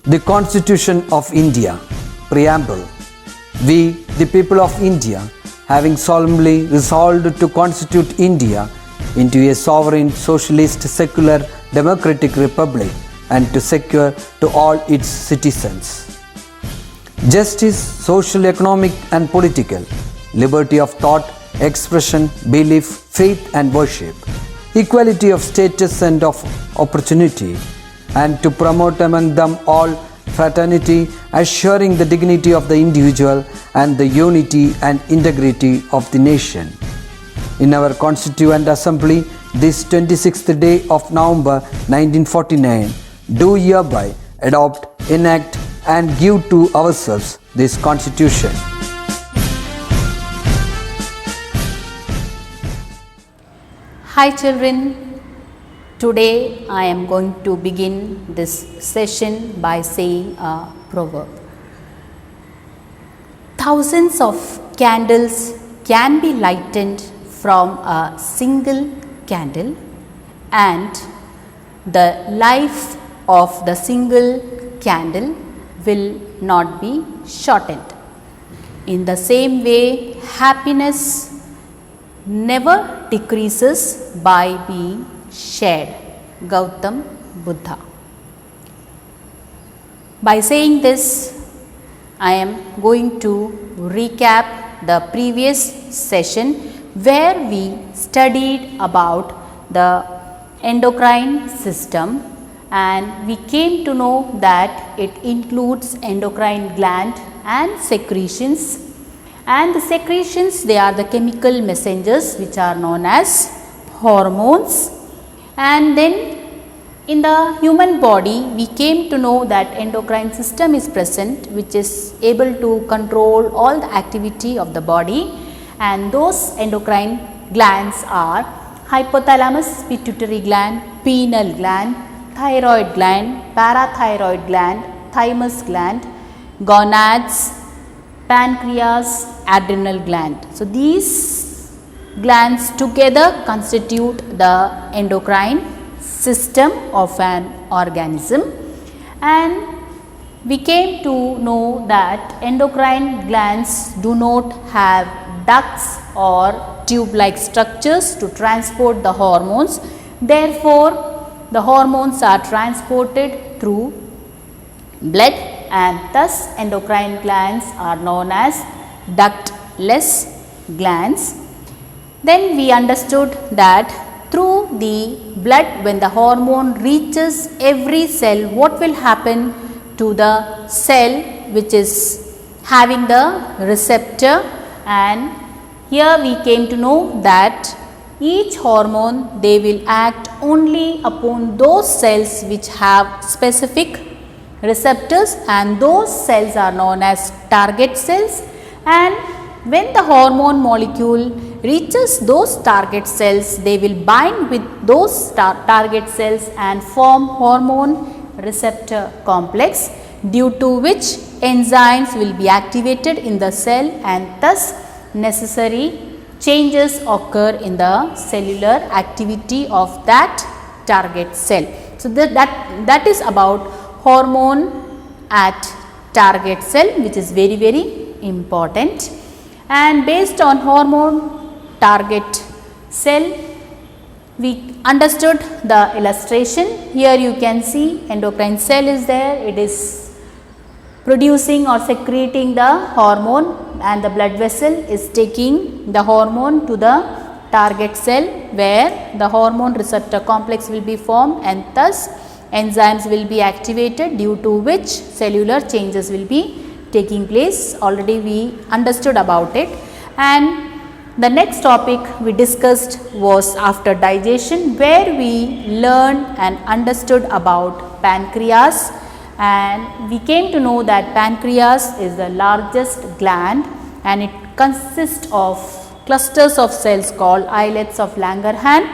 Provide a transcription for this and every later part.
The Constitution of India, Preamble. We, the people of India, having solemnly resolved to constitute India into a sovereign, socialist, secular, democratic republic and to secure to all its citizens justice, social, economic and political, liberty of thought, expression, belief, faith and worship, equality of status and of opportunity, and to promote among them all fraternity, assuring the dignity of the individual and the unity and integrity of the nation. In our Constituent Assembly, this 26th day of November 1949, do hereby adopt, enact and give to ourselves this Constitution. Hi children, today I am going to begin this session by saying a proverb. Thousands of candles can be lightened from a single candle, and the life of the single candle will not be shortened. In the same way, happiness never decreases by being shared. Gautam Buddha. By saying this, I am going to recap the previous session where we studied about the endocrine system, and we came to know that it includes endocrine gland and secretions, and the secretions, they are the chemical messengers which are known as hormones. And then in the human body we came to know that endocrine system is present, which is able to control all the activity of the body, and those endocrine glands are hypothalamus pituitary gland, pineal gland, thyroid gland, parathyroid gland, thymus gland, gonads, pancreas, adrenal gland. So these glands together constitute the endocrine system of an organism, and we came to know that endocrine glands do not have ducts or tube-like structures to transport the hormones. Therefore, the hormones are transported through blood, and thus endocrine glands are known as ductless glands. Then we understood that through the blood, when the hormone reaches every cell, what will happen to the cell which is having the receptor, and here we came to know that each hormone, they will act only upon those cells which have specific receptors, and those cells are known as target cells. And when the hormone molecule reaches those target cells, they will bind with those target cells and form hormone receptor complex, due to which enzymes will be activated in the cell, and thus necessary changes occur in the cellular activity of that target cell. So that is about hormone at target cell, which is very, very important. And based on hormone target cell, we understood the illustration. Here you can see endocrine cell is there. It is producing or secreting the hormone, and the blood vessel is taking the hormone to the target cell, where the hormone receptor complex will be formed, and thus enzymes will be activated, due to which cellular changes will be taking place. Already we understood about it. And the next topic we discussed was after digestion, where we learned and understood about pancreas, and we came to know that pancreas is the largest gland, and it consists of clusters of cells called islets of Langerhans.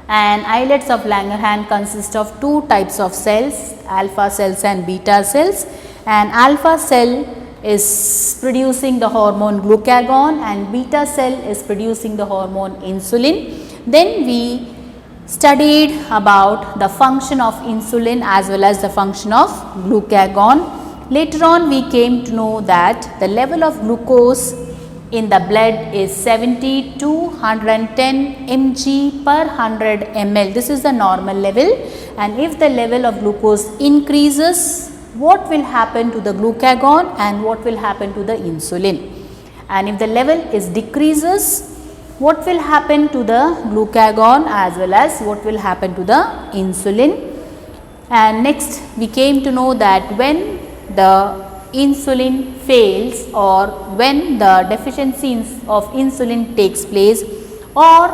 And islets of Langerhans consist of two types of cells, alpha cells and beta cells. And alpha cell is producing the hormone glucagon, and beta cell is producing the hormone insulin. Then we studied about the function of insulin as well as the function of glucagon. Later on we came to know that the level of glucose in the blood is 70 to 110 mg per 100 ml. This is the normal level, and if the level of glucose increases, what will happen to the glucagon and what will happen to the insulin? And if the level is decreases, what will happen to the glucagon as well as what will happen to the insulin? And next we came to know that when the insulin fails or when the deficiency of insulin takes place, or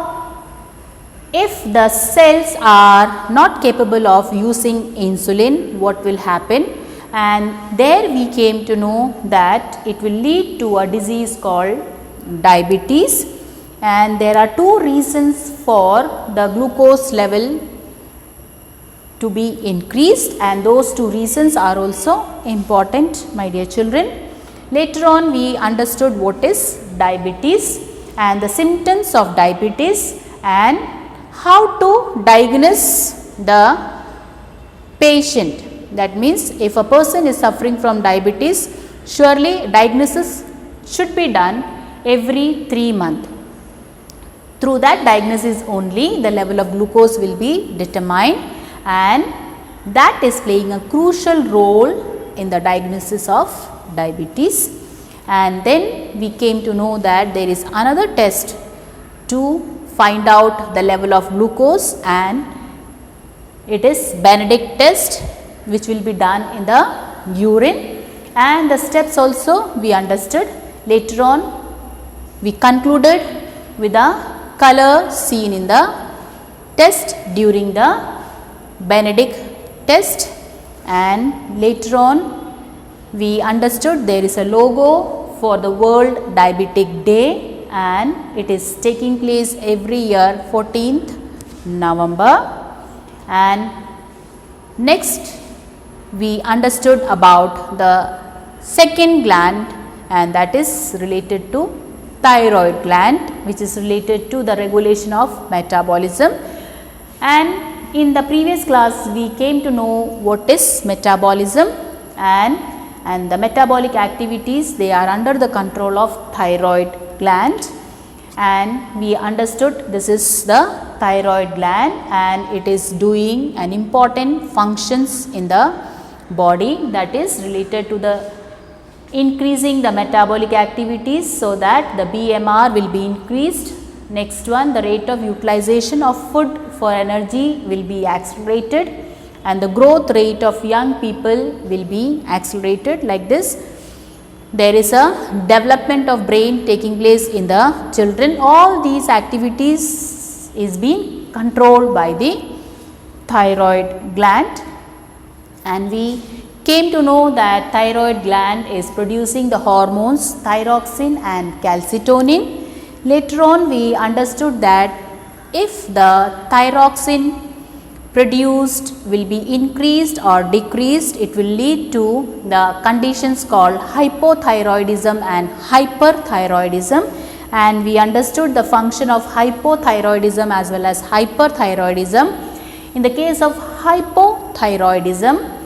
if the cells are not capable of using insulin, what will happen? And there we came to know that it will lead to a disease called diabetes, and there are two reasons for the glucose level to be increased, and those two reasons are also important, my dear children. Later on we understood what is diabetes and the symptoms of diabetes and how to diagnose the patient. That means if a person is suffering from diabetes, surely diagnosis should be done every 3 months. Through that diagnosis only the level of glucose will be determined, and that is playing a crucial role in the diagnosis of diabetes. And then we came to know that there is another test to find out the level of glucose, and it is Benedict test, which will be done in the urine, and the steps also we understood. Later on we concluded with the color seen in the test during the Benedict test, and later on we understood there is a logo for the World Diabetic Day, and it is taking place every year 14th November. And next we understood about the second gland, and that is related to thyroid gland, which is related to the regulation of metabolism. And in the previous class we came to know what is metabolism, and the metabolic activities, they are under the control of thyroid gland, and we understood this is the thyroid gland and it is doing an important functions in the body, that is related to the increasing the metabolic activities so that the BMR will be increased. Next one, the rate of utilization of food for energy will be accelerated, and the growth rate of young people will be accelerated. Like this, there is a development of brain taking place in the children. All these activities is being controlled by the thyroid gland, and we came to know that thyroid gland is producing the hormones thyroxine and calcitonin. Later on we understood that if the thyroxine produced will be increased or decreased, it will lead to the conditions called hypothyroidism and hyperthyroidism, and we understood the function of hypothyroidism as well as hyperthyroidism. In the case of hypothyroidism,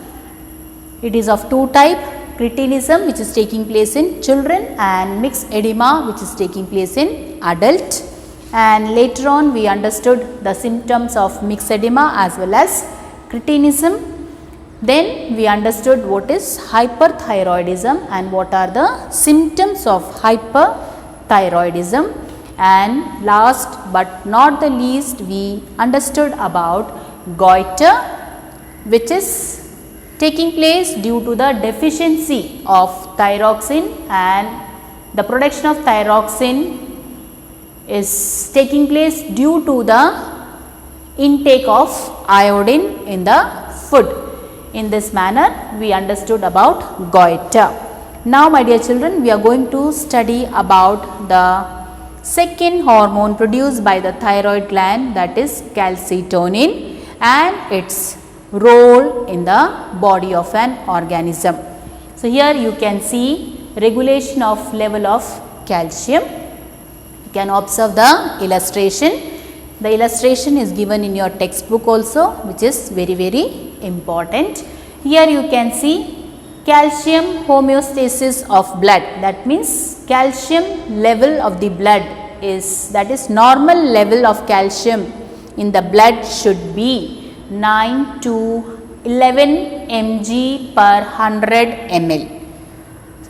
it is of two types, cretinism which is taking place in children and mixed edema which is taking place in adult. And later on we understood the symptoms of mixed edema as well as cretinism. Then we understood what is hyperthyroidism and what are the symptoms of hyperthyroidism. And last but not the least, we understood about goiter, which is taking place due to the deficiency of thyroxine, and the production of thyroxine is taking place due to the intake of iodine in the food. In this manner we understood about goiter. Now my dear children, we are going to study about the second hormone produced by the thyroid gland, that is calcitonin, and its role in the body of an organism. So here you can see regulation of level of calcium. You can observe the illustration. The illustration is given in your textbook also, which is very important. Here you can see calcium homeostasis of blood. That means calcium level of the blood is, that is normal level of calcium in the blood should be 9 to 11 mg per 100 ml.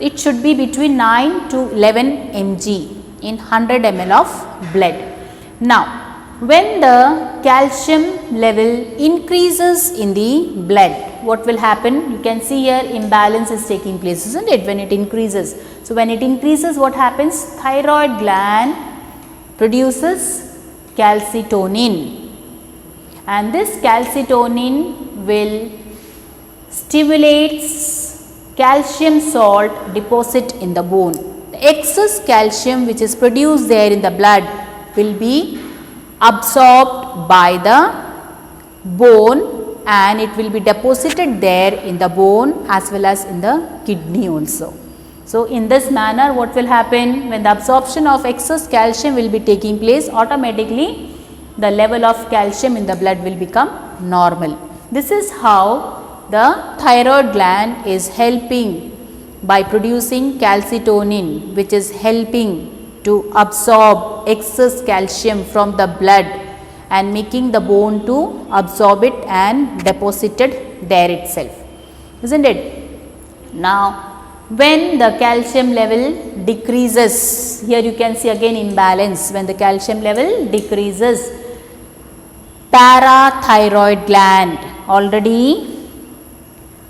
It should be between 9 to 11 mg in 100 ml of blood. Now, when the calcium level increases in the blood, what will happen? You can see here imbalance is taking place, isn't it, when it increases. So, when it increases, what happens? Thyroid gland produces calcitonin, and this calcitonin will stimulates calcium salt deposit in the bone. The excess calcium which is produced there in the blood will be absorbed by the bone, and it will be deposited there in the bone as well as in the kidney also. So, in this manner what will happen? When the absorption of excess calcium will be taking place, automatically the level of calcium in the blood will become normal. This is how the thyroid gland is helping by producing calcitonin, which is helping to absorb excess calcium from the blood and making the bone to absorb it and deposit it there itself, isn't it? Now, when the calcium level decreases, here you can see again imbalance. When the calcium level decreases, parathyroid gland,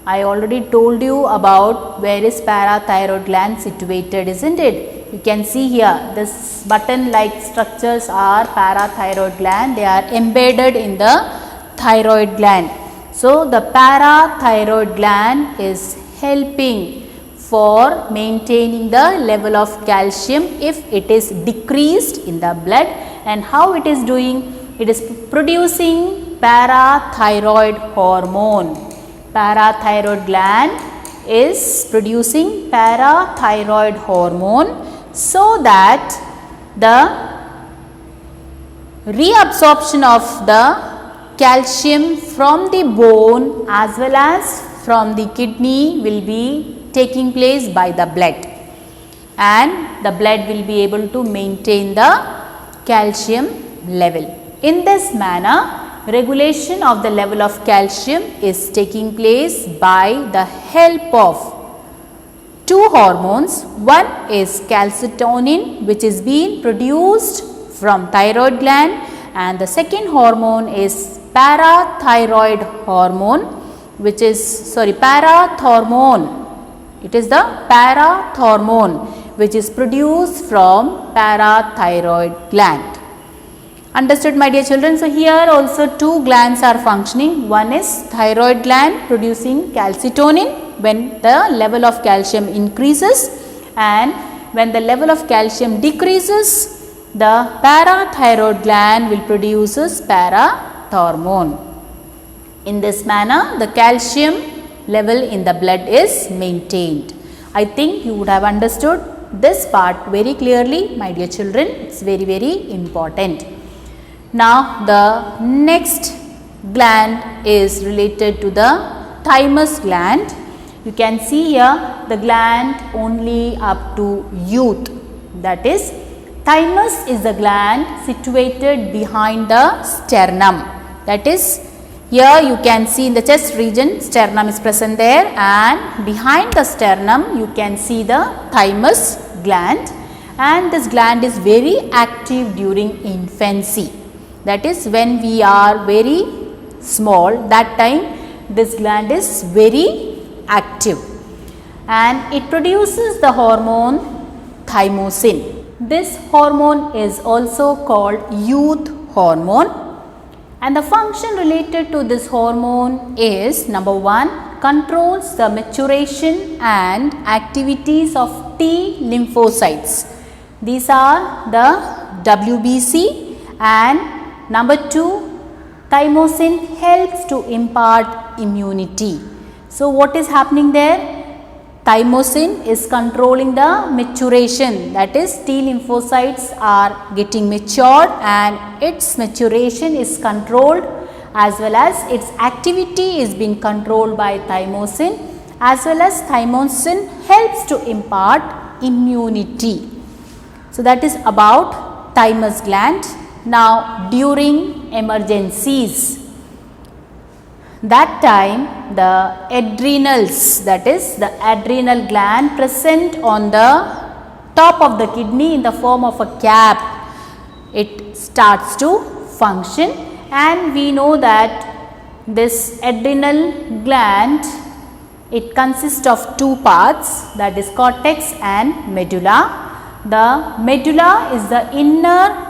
I already told you about where is parathyroid gland situated, isn't it? You can see here this button like structures are parathyroid gland. They are embedded in the thyroid gland. So, the parathyroid gland is helping for maintaining the level of calcium if it is decreased in the blood. And how it is doing? It is producing parathyroid hormone. Parathyroid gland is producing parathyroid hormone so that the reabsorption of the calcium from the bone as well as from the kidney will be taking place by the blood, and the blood will be able to maintain the calcium level. In this manner, regulation of the level of calcium is taking place by the help of two hormones. One is calcitonin, which is being produced from thyroid gland, and the second hormone is parathyroid hormone, which is parathormone. It is the parathormone which is produced from parathyroid gland. Understood, my dear children? So, here also two glands are functioning. One is thyroid gland producing calcitonin when the level of calcium increases, and when the level of calcium decreases, the parathyroid gland will produce parathormone. In this manner, the calcium level in the blood is maintained. I think you would have understood this part very clearly, my dear children. It is very important. Now, the next gland is related to the thymus gland. You can see here the gland only up to youth. That is, thymus is the gland situated behind the sternum. That is, here you can see in the chest region sternum is present there, and behind the sternum you can see the thymus gland, and this gland is very active during infancy. That is, when we are very small, that time this gland is very active, and it produces the hormone thymosin. This hormone is also called youth hormone. And the function related to this hormone is, number one, controls the maturation and activities of T lymphocytes. These are the WBC, and number two, thymosin helps to impart immunity. So, what is happening there? thymosin is controlling the maturation, that is T lymphocytes are getting matured and its maturation is controlled, as well as its activity is being controlled by thymosin, as well as thymosin helps to impart immunity. So, that is about thymus gland. Now, during emergencies, that time the adrenals, that is the adrenal gland present on the top of the kidney in the form of a cap, it starts to function, and we know that this adrenal gland, it consists of two parts, that is cortex and medulla. The medulla is the inner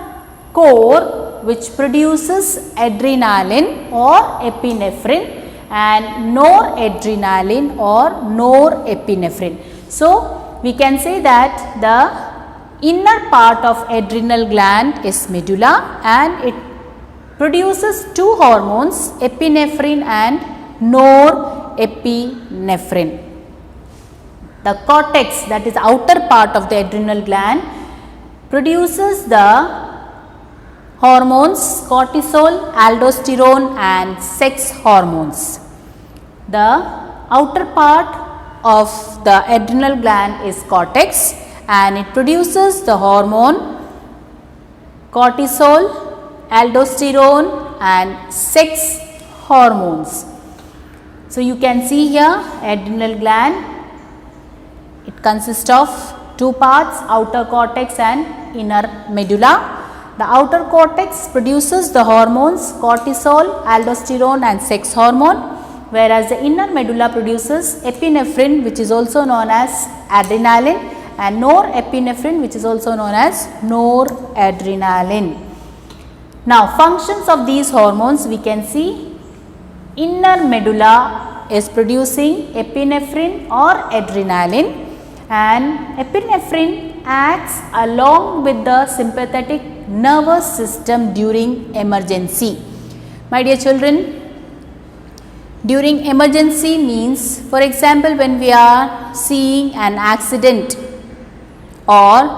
core which produces adrenaline or epinephrine and noradrenaline or norepinephrine. So, we can say that the inner part of adrenal gland is medulla and it produces two hormones, epinephrine and norepinephrine. The cortex, that is outer part of the adrenal gland, produces the hormones cortisol, aldosterone and sex hormones. The outer part of the adrenal gland is cortex and it produces the hormone cortisol, aldosterone and sex hormones. So, you can see here adrenal gland, it consists of two parts, outer cortex and inner medulla. The outer cortex produces the hormones cortisol, aldosterone and sex hormone, whereas the inner medulla produces epinephrine, which is also known as adrenaline, and norepinephrine, which is also known as noradrenaline. Now, functions of these hormones we can see. Inner medulla is producing epinephrine or adrenaline, and epinephrine acts along with the sympathetic nervous system during emergency. My dear children, during emergency means, for example, when we are seeing an accident or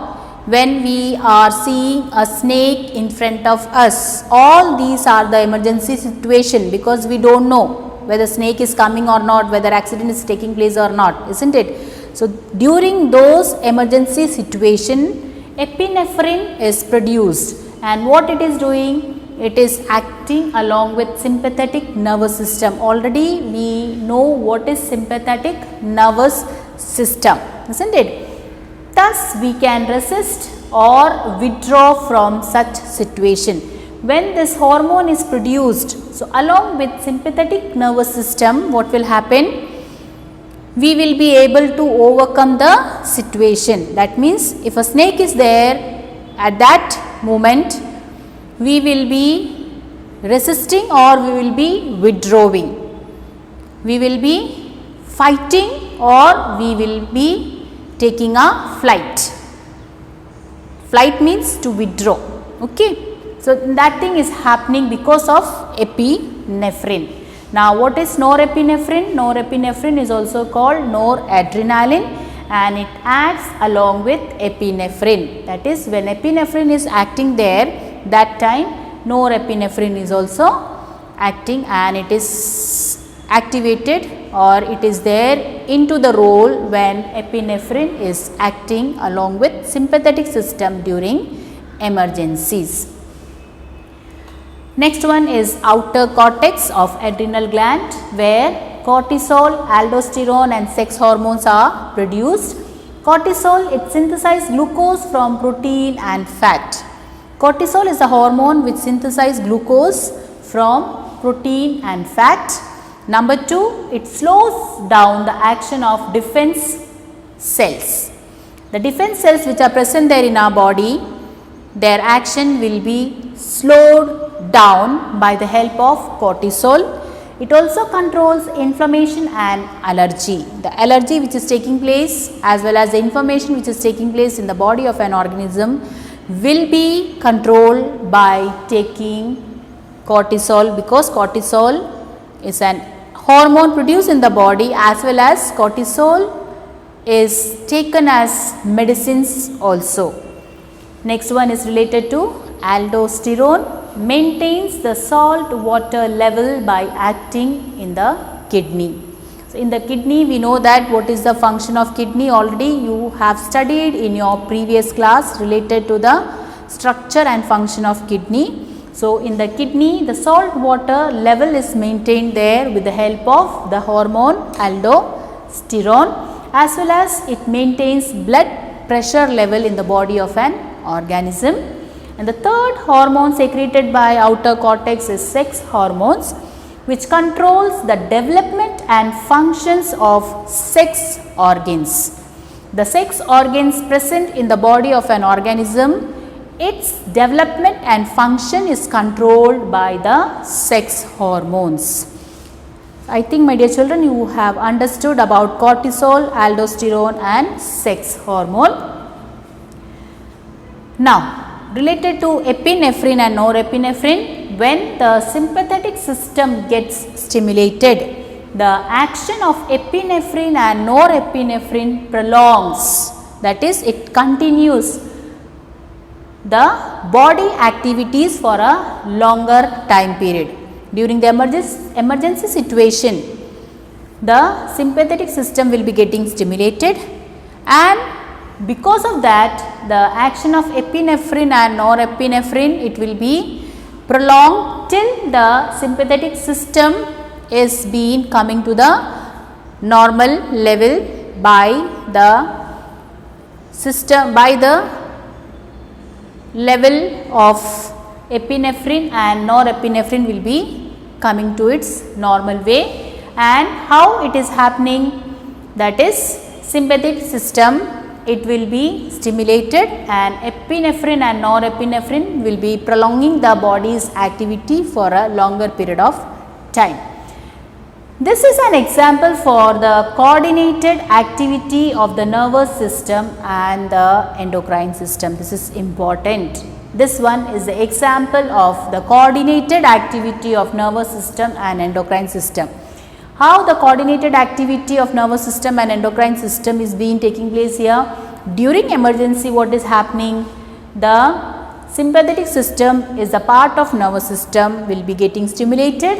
when we are seeing a snake in front of us, all these are the emergency situation, because we do not know whether snake is coming or not, whether accident is taking place or not, isn't it? So, during those emergency situation, epinephrine is produced, and what it is doing? It is acting along with sympathetic nervous system. Already we know what is sympathetic nervous system, isn't it? Thus, we can resist or withdraw from such situation. When this hormone is produced, so along with sympathetic nervous system, what will happen? We will be able to overcome the situation. That means, if a snake is there, at that moment, we will be resisting or we will be withdrawing. We will be fighting or we will be taking a flight. Flight means to withdraw. Okay. So, that thing is happening because of epinephrine. Now, what is norepinephrine? Norepinephrine is also called noradrenaline and it acts along with epinephrine. That is, when epinephrine is acting there, that time norepinephrine is also acting and it is activated or it is there into the role when epinephrine is acting along with sympathetic system during emergencies. Next one is outer cortex of adrenal gland, where cortisol, aldosterone and sex hormones are produced. Cortisol, it synthesizes glucose from protein and fat. Cortisol is a hormone which synthesizes glucose from protein and fat. Number 2, it slows down the action of defense cells. The defense cells which are present there in our body, their action will be slowed down by the help of cortisol. It also controls inflammation and allergy. The allergy which is taking place as well as the inflammation which is taking place in the body of an organism will be controlled by taking cortisol, because cortisol is an hormone produced in the body as well as cortisol is taken as medicines also. Next one is related to aldosterone, maintains the salt water level by acting in the kidney. So, in the kidney we know that what is the function of kidney, already you have studied in your previous class related to the structure and function of kidney. So, in the kidney the salt water level is maintained there with the help of the hormone aldosterone, as well as it maintains blood pressure level in the body of an organism. And the third hormone secreted by outer cortex is sex hormones, which controls the development and functions of sex organs. The sex organs present in the body of an organism, its development and function is controlled by the sex hormones. I think, my dear children, you have understood about cortisol, aldosterone and sex hormone. Now, related to epinephrine and norepinephrine, when the sympathetic system gets stimulated, the action of epinephrine and norepinephrine prolongs, that is, it continues the body activities for a longer time period. During the emergency situation, the sympathetic system will be getting stimulated, and because of that the action of epinephrine and norepinephrine, it will be prolonged till the sympathetic system is being coming to the normal level by the system, by the level of epinephrine and norepinephrine will be coming to its normal way. And how it is happening, that is, sympathetic system, it will be stimulated and epinephrine and norepinephrine will be prolonging the body's activity for a longer period of time. This is an example for the coordinated activity of the nervous system and the endocrine system. This is important. This one is the example of the coordinated activity of nervous system and endocrine system. How the coordinated activity of nervous system and endocrine system is being taking place here? During emergency, what is happening? The sympathetic system is a part of nervous system, will be getting stimulated,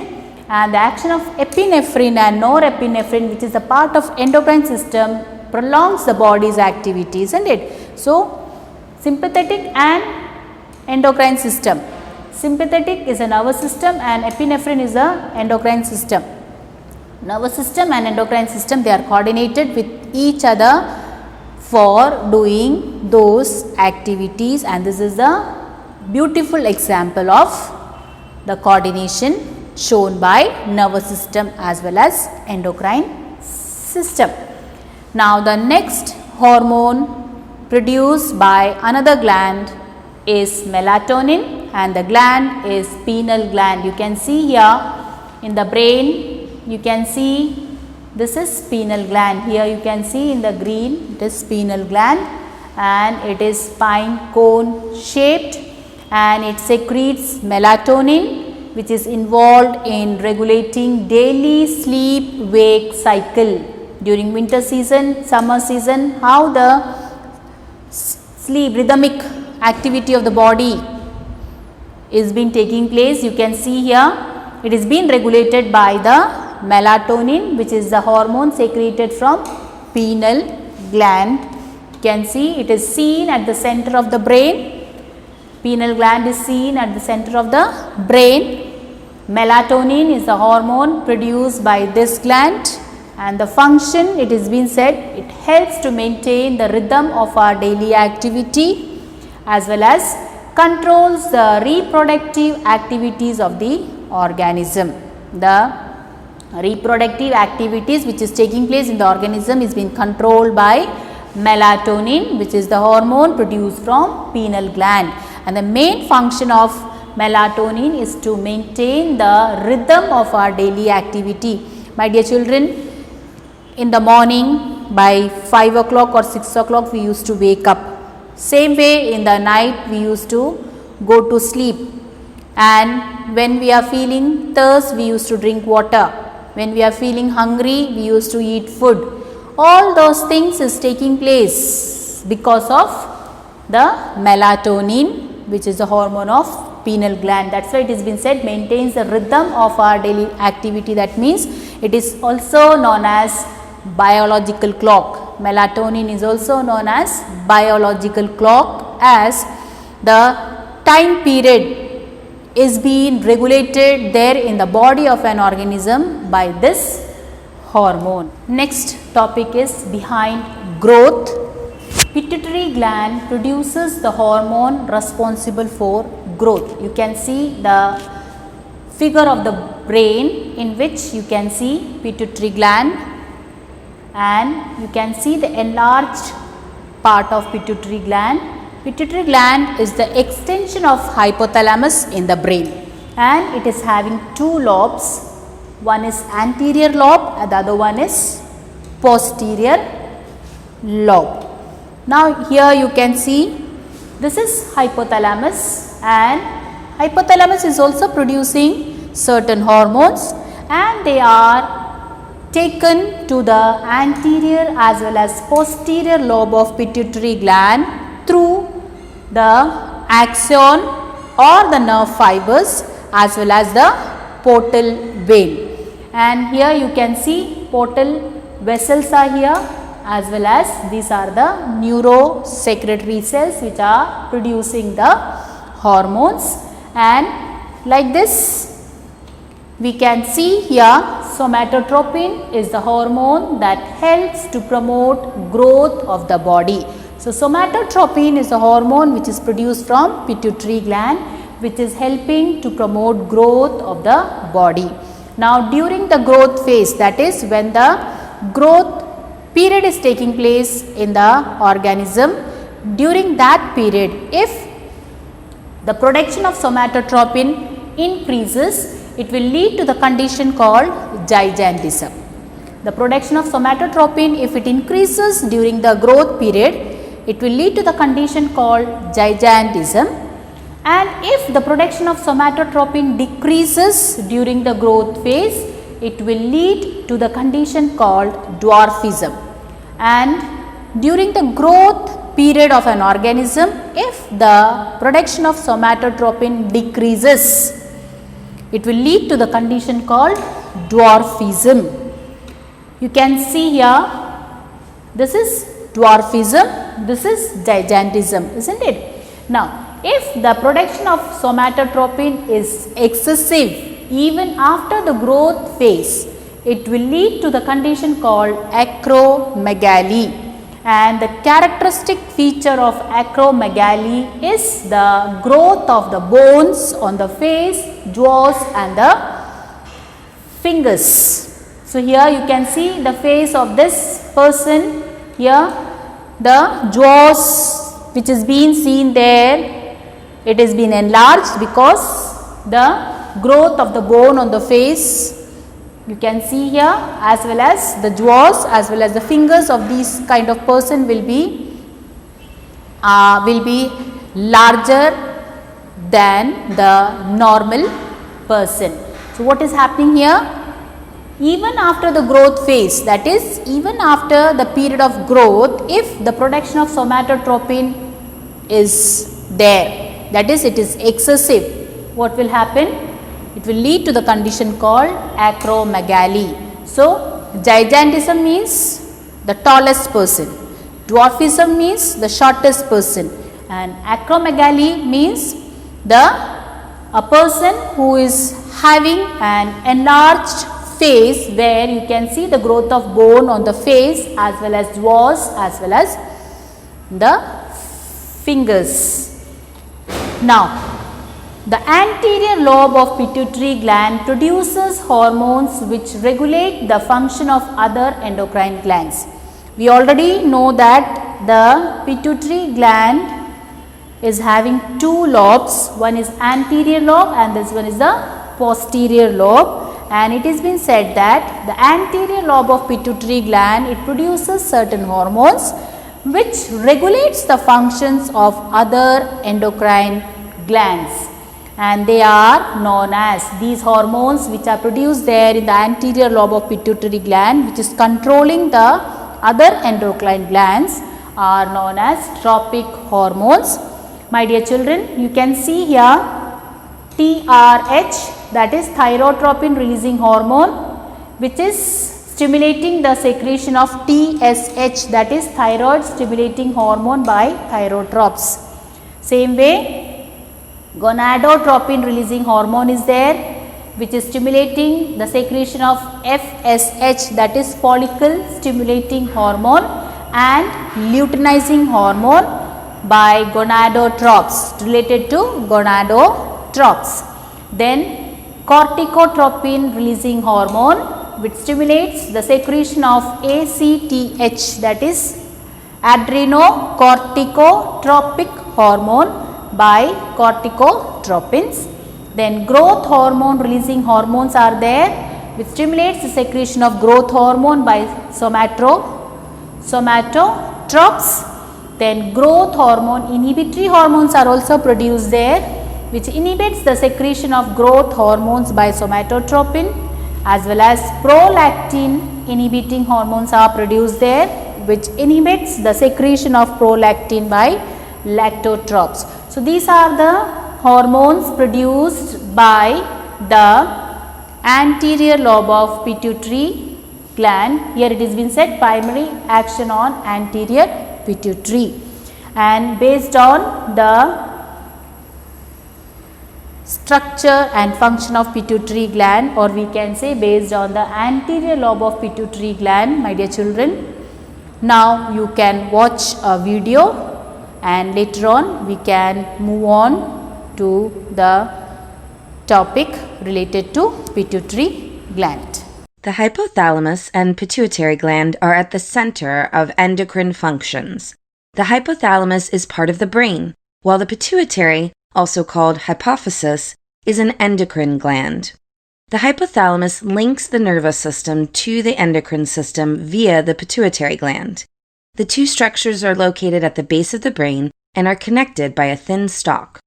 and the action of epinephrine and norepinephrine, which is a part of endocrine system, prolongs the body's activity, isn't it? So, sympathetic and endocrine system. Sympathetic is a nervous system and epinephrine is a endocrine system. Nervous system and endocrine system, they are coordinated with each other for doing those activities, and this is a beautiful example of the coordination shown by nervous system as well as endocrine system. Now, the next hormone produced by another gland is melatonin, and the gland is pineal gland. You can see here in the brain, you can see this is pineal gland. Here you can see in the green, it is pineal gland, and it is pine cone shaped, and it secretes melatonin, which is involved in regulating daily sleep wake cycle. During winter season, summer season, how the sleep rhythmic activity of the body is been taking place, you can see here it is being regulated by the melatonin, which is the hormone secreted from pineal gland. You can see it is seen at the center of the brain. Pineal gland is seen at the center of the brain. Melatonin is the hormone produced by this gland, and the function, it is been said, it helps to maintain the rhythm of our daily activity as well as controls the reproductive activities of the organism. The reproductive activities which is taking place in the organism is being controlled by melatonin, which is the hormone produced from pineal gland, and the main function of melatonin is to maintain the rhythm of our daily activity. My dear children, in the morning by 5 o'clock or 6 o'clock we used to wake up. Same way in the night we used to go to sleep, and when we are feeling thirst we used to drink water. When we are feeling hungry we used to eat food. all those things is taking place because of the melatonin, which is the hormone of pineal gland. That's why it has been said maintains the rhythm of our daily activity. That means it is also known as biological clock. Melatonin is also known as biological clock, as the time period is being regulated there in the body of an organism by this hormone. Next topic is behind growth. Pituitary gland produces the hormone responsible for growth. You can see the figure of the brain in which you can see pituitary gland, and you can see the enlarged part of pituitary gland. Pituitary gland is the extension of hypothalamus in the brain, and it is having two lobes. One is anterior lobe and the other one is posterior lobe. Now here you can see this is hypothalamus, and hypothalamus is also producing certain hormones, and they are taken to the anterior as well as posterior lobe of pituitary gland through the axon or the nerve fibers as well as the portal vein. And here you can see portal vessels are here, as well as these are the neurosecretory cells which are producing the hormones. And like this we can see here somatotropin is the hormone that helps to promote growth of the body. So somatotropin is a hormone which is produced from pituitary gland, which is helping to promote growth of the body. Now during the growth phase, that is when the growth period is taking place in the organism, during that period if the production of somatotropin increases, it will lead to the condition called gigantism. The production of somatotropin, if it increases during the growth period, it will lead to the condition called gigantism. And if the production of somatotropin decreases during the growth phase, it will lead to the condition called dwarfism. And during the growth period of an organism, if the production of somatotropin decreases, it will lead to the condition called dwarfism. You can see here, this is dwarfism, this is gigantism, isn't it? Now, if the production of somatotropin is excessive even after the growth phase, it will lead to the condition called acromegaly. And the characteristic feature of acromegaly is the growth of the bones on the face, jaws and the fingers. So here you can see the face of this person. Here the jaws which is being seen there, it has been enlarged because the growth of the bone on the face you can see here, as well as the jaws as well as the fingers of these kind of person will be larger than the normal person. So what is happening here? Even after the growth phase, that is even after the period of growth, if the production of somatotropin is there, that is it is excessive, what will happen? It will lead to the condition called acromegaly. So gigantism means the tallest person, dwarfism means the shortest person, and acromegaly means a person who is having an enlarged face where you can see the growth of bone on the face as well as jaws as well as the fingers. Now, the anterior lobe of pituitary gland produces hormones which regulate the function of other endocrine glands. We already know that the pituitary gland is having two lobes, one is anterior lobe and this one is the posterior lobe, and it has been said that the anterior lobe of pituitary gland, it produces certain hormones which regulates the functions of other endocrine glands. And they are known as these hormones which are produced there in the anterior lobe of pituitary gland, which is controlling the other endocrine glands are known as tropic hormones. My dear children, you can see here TRH, that is thyrotropin releasing hormone, which is stimulating the secretion of TSH, that is thyroid stimulating hormone by thyrotropes. Same way, gonadotropin releasing hormone is there, which is stimulating the secretion of FSH, that is follicle stimulating hormone, and luteinizing hormone by gonadotropes, related to gonadotropes. Then corticotropin releasing hormone, which stimulates the secretion of ACTH, that is adrenocorticotropic hormone by corticotropins. Then growth hormone releasing hormones are there, which stimulates the secretion of growth hormone by somatotropes. Then growth hormone inhibitory hormones are also produced there, which inhibits the secretion of growth hormones by somatotropin, as well as prolactin inhibiting hormones are produced there, which inhibits the secretion of prolactin by lactotropes. So these are the hormones produced by the anterior lobe of pituitary gland. Here it has been said primary action on anterior pituitary, and based on the structure and function of pituitary gland, or we can say based on the anterior lobe of pituitary gland, my dear children. Now you can watch a video and later on we can move on to the topic related to pituitary gland. The hypothalamus and pituitary gland are at the center of endocrine functions. The hypothalamus is part of the brain, while the pituitary, also called hypophysis, is an endocrine gland. The hypothalamus links the nervous system to the endocrine system via the pituitary gland. The two structures are located at the base of the brain and are connected by a thin stalk.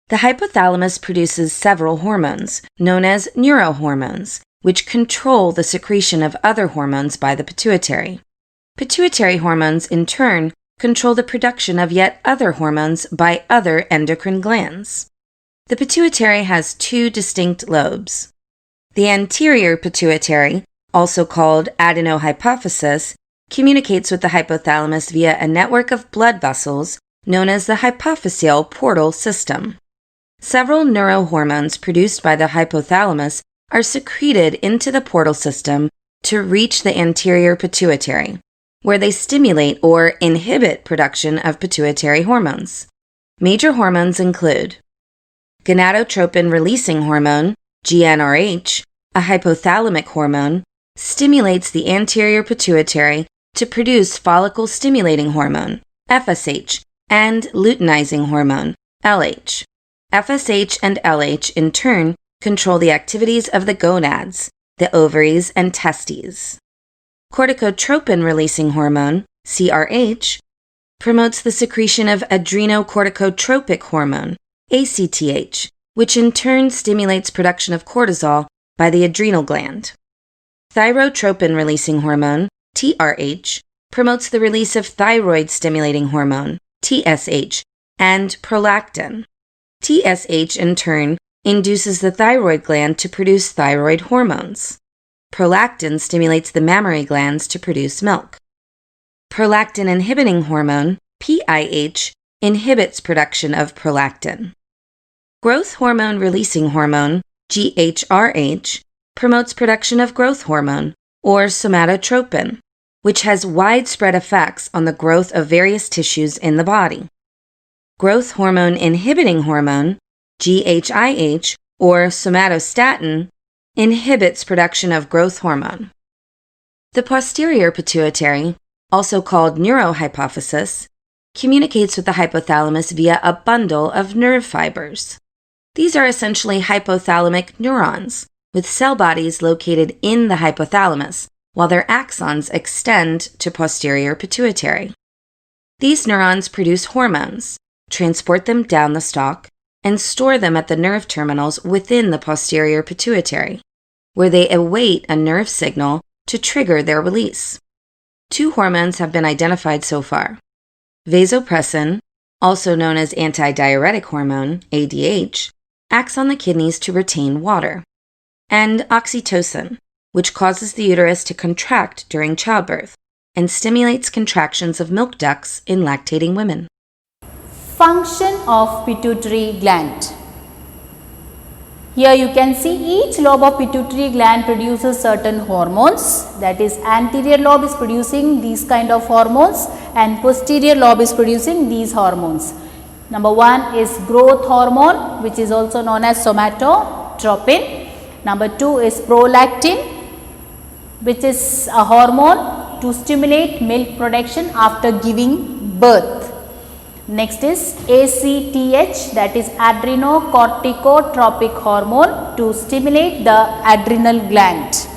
The hypothalamus produces several hormones, known as neurohormones, which control the secretion of other hormones by the pituitary. Pituitary hormones, in turn, control the production of yet other hormones by other endocrine glands. The pituitary has two distinct lobes. The anterior pituitary, also called adenohypophysis, communicates with the hypothalamus via a network of blood vessels known as the hypophyseal portal system. Several neurohormones produced by the hypothalamus are secreted into the portal system to reach the anterior pituitary, where they stimulate or inhibit production of pituitary hormones. Major hormones include gonadotropin-releasing hormone, GnRH, a hypothalamic hormone, stimulates the anterior pituitary to produce follicle-stimulating hormone, FSH, and luteinizing hormone, LH. FSH and LH, in turn, control the activities of the gonads, the ovaries, and testes. Corticotropin-releasing hormone, CRH, promotes the secretion of adrenocorticotropic hormone, ACTH, which in turn stimulates production of cortisol by the adrenal gland. Thyrotropin-releasing hormone, TRH, promotes the release of thyroid-stimulating hormone, TSH, and prolactin. TSH, in turn, induces the thyroid gland to produce thyroid hormones. Prolactin stimulates the mammary glands to produce milk. Prolactin inhibiting hormone, PIH, inhibits production of prolactin. Growth hormone releasing hormone, GHRH, promotes production of growth hormone, or somatotropin, which has widespread effects on the growth of various tissues in the body. Growth hormone inhibiting hormone, GHIH, or somatostatin, inhibits production of growth hormone. The posterior pituitary, also called neurohypophysis, communicates with the hypothalamus via a bundle of nerve fibers. These are essentially hypothalamic neurons, with cell bodies located in the hypothalamus, while their axons extend to posterior pituitary. These neurons produce hormones, transport them down the stalk, and store them at the nerve terminals within the posterior pituitary, where they await a nerve signal to trigger their release. 2 hormones have been identified so far. Vasopressin, also known as antidiuretic hormone, ADH, acts on the kidneys to retain water, and oxytocin, which causes the uterus to contract during childbirth and stimulates contractions of milk ducts in lactating women. Function of pituitary gland. Here you can see each lobe of pituitary gland produces certain hormones, that is anterior lobe is producing these kind of hormones and posterior lobe is producing these hormones. Number 1 is growth hormone, which is also known as somatotropin. Number 2 is prolactin, which is a hormone to stimulate milk production after giving birth. Next is ACTH, that is adrenocorticotropic hormone to stimulate the adrenal gland.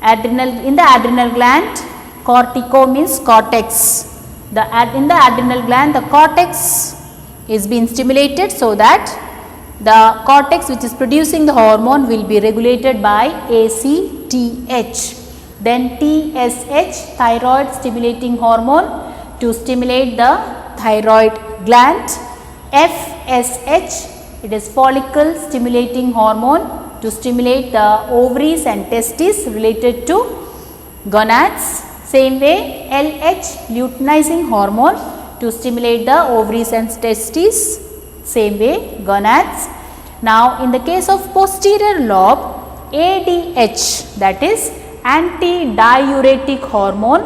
In the adrenal gland, cortico means cortex. In the adrenal gland, the cortex is being stimulated so that the cortex which is producing the hormone will be regulated by ACTH. Then TSH, thyroid stimulating hormone to stimulate the thyroid gland. FSH, it is follicle stimulating hormone to stimulate the ovaries and testes related to gonads. Same way LH, luteinizing hormone to stimulate the ovaries and testes. Same way gonads. Now in the case of posterior lobe, ADH, that is antidiuretic hormone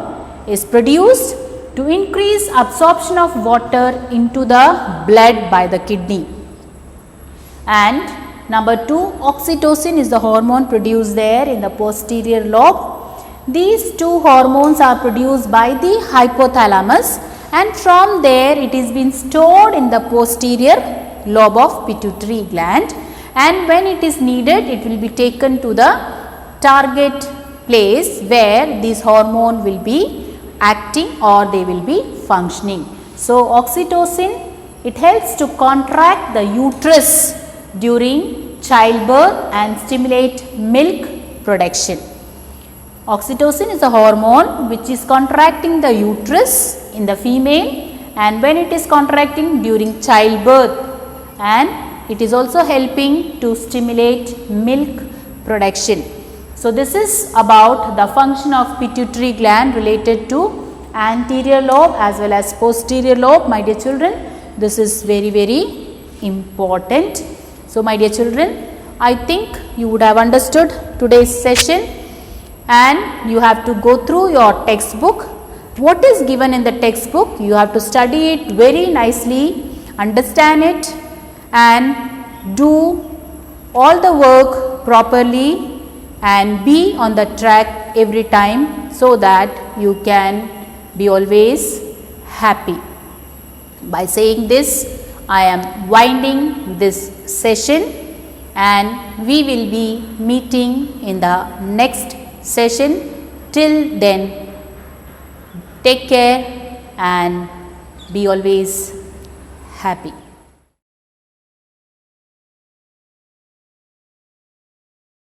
is produced to increase absorption of water into the blood by the kidney. And number 2, oxytocin is the hormone produced there in the posterior lobe. These 2 hormones are produced by the hypothalamus and from there it is being stored in the posterior lobe of pituitary gland, and when it is needed it will be taken to the target place where this hormone will be acting or they will be functioning. So oxytocin, it helps to contract the uterus during childbirth and stimulate milk production. Oxytocin is a hormone which is contracting the uterus in the female, and when it is contracting during childbirth, and it is also helping to stimulate milk production. So this is about the function of pituitary gland related to anterior lobe as well as posterior lobe, my dear children. This is very, very important. So my dear children, I think you would have understood today's session and you have to go through your textbook. What is given in the textbook, you have to study it very nicely, understand it and do all the work properly and be on the track every time so that you can be always happy. By saying this, I am winding this session and we will be meeting in the next session. Till then, take care and be always happy.